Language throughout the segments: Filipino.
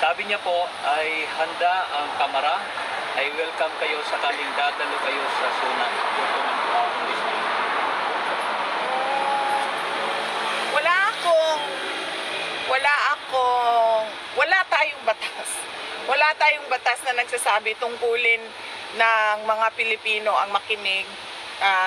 Sabi niya po ay handa ang Kamara, ay welcome kayo sakaling dadalo kayo sa SUNA. Wala tayong batas. Wala tayong batas na nagsasabi tungkulin ng mga Pilipino ang makinig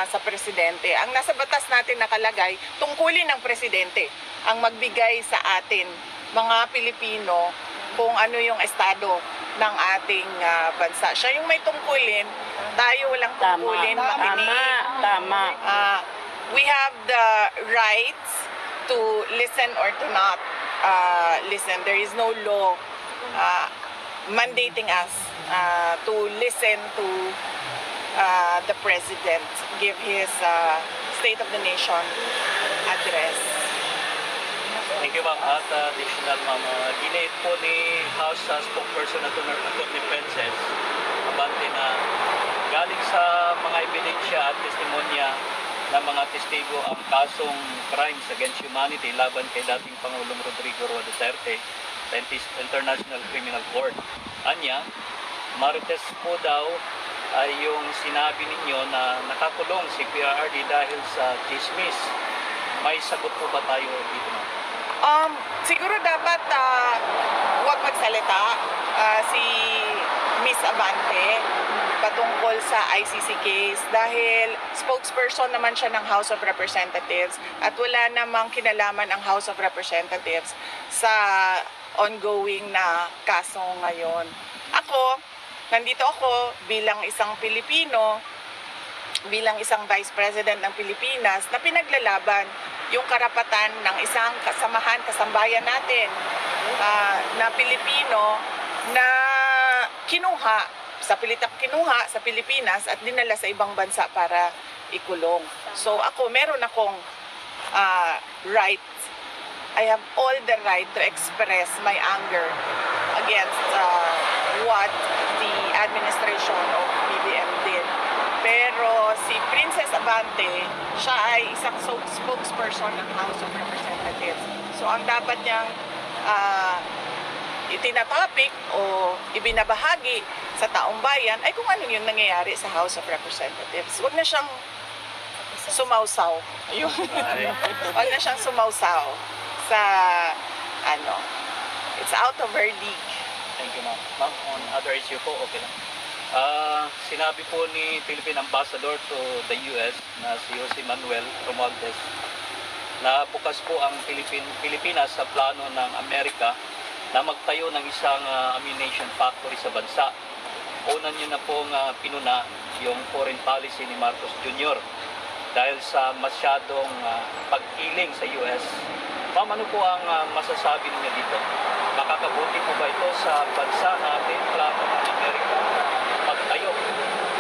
sa presidente. Ang nasa batas natin nakalagay, tungkulin ng presidente ang magbigay sa atin, mga Pilipino, kung ano yung estado ng ating bansa. Siya yung may tungkulin, tayo walang tungkulin, makinig. Tama. We have the rights to listen or to not listen. There is no law mandating us to listen to the president give his State of the Nation address. Thank you, ma'am. At additional, ma'am, ginate po ni House spokesperson Atty. Princess Abante na galing sa mga ebidensya at testimonya ng mga testigo ang kasong crimes against humanity laban kay dating Pangulong Rodrigo Roa Duterte sa International Criminal Court. Anya, marites po daw ay yung sinabi ninyo na nakakulong si PRRD dahil sa chismis. May sagot po ba tayo dito, ma'am? Siguro dapat huwag magsalita si Miss Abante patungkol sa ICC case dahil spokesperson naman siya ng House of Representatives at wala namang kinalaman ang House of Representatives sa ongoing na kaso ngayon. Nandito ako bilang isang Pilipino, bilang isang Vice President ng Pilipinas na pinaglalaban yung karapatan ng isang kasambayan natin na Pilipino na kinuha sa Pilipinas at dinala sa ibang bansa para ikulong. So meron akong right. I have all the right to express my anger against what the administration of BBM did. Pero si Princess Abante, siya ay isang spokesperson ng House of Representatives. So ang dapat niyang itinatopic o ibinabahagi sa taong bayan ay kung ano yung nangyayari sa House of Representatives. Huwag na siyang sumausaw. Huwag na siyang sumausaw sa it's out of her league. Thank you, ma'am. Ma'am, on other issue po, okay lang. Sinabi po ni Philippine Ambassador to the US na si Jose Manuel Romualdez na bukas po ang Pilipinas sa plano ng Amerika na magtayo ng isang ammunition factory sa bansa. Una nyo na pong pinuna yung foreign policy ni Marcos Jr. dahil sa masyadong pagkiling sa US. Ma'am, ano po ang masasabi niyo dito? Makakabuti po ba ito sa bansa natin, plano ng Amerika, magtayo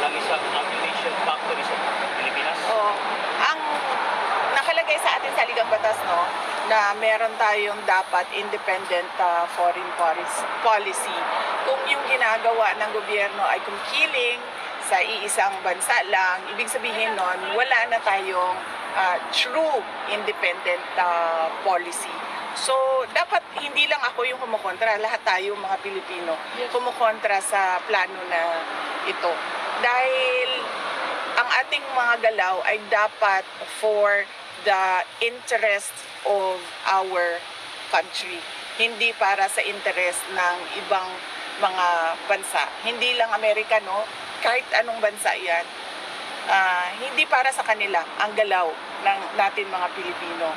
ng isang ammunition factory sa Pilipinas? Ang nakalagay sa atin sa Ligang Batas, na meron tayong dapat independent foreign policy. Kung yung ginagawa ng gobyerno ay kumkiling sa iisang bansa lang, ibig sabihin nun, wala na tayong true independent policy. So, dapat hindi lang ako yung kumukontra, lahat tayo mga Pilipino kumukontra sa plano na ito. Dahil ang ating mga galaw ay dapat for the interest of our country, hindi para sa interest ng ibang mga bansa. Hindi lang Amerikano, kahit anong bansa yan, hindi para sa kanila ang galaw ng natin mga Pilipino.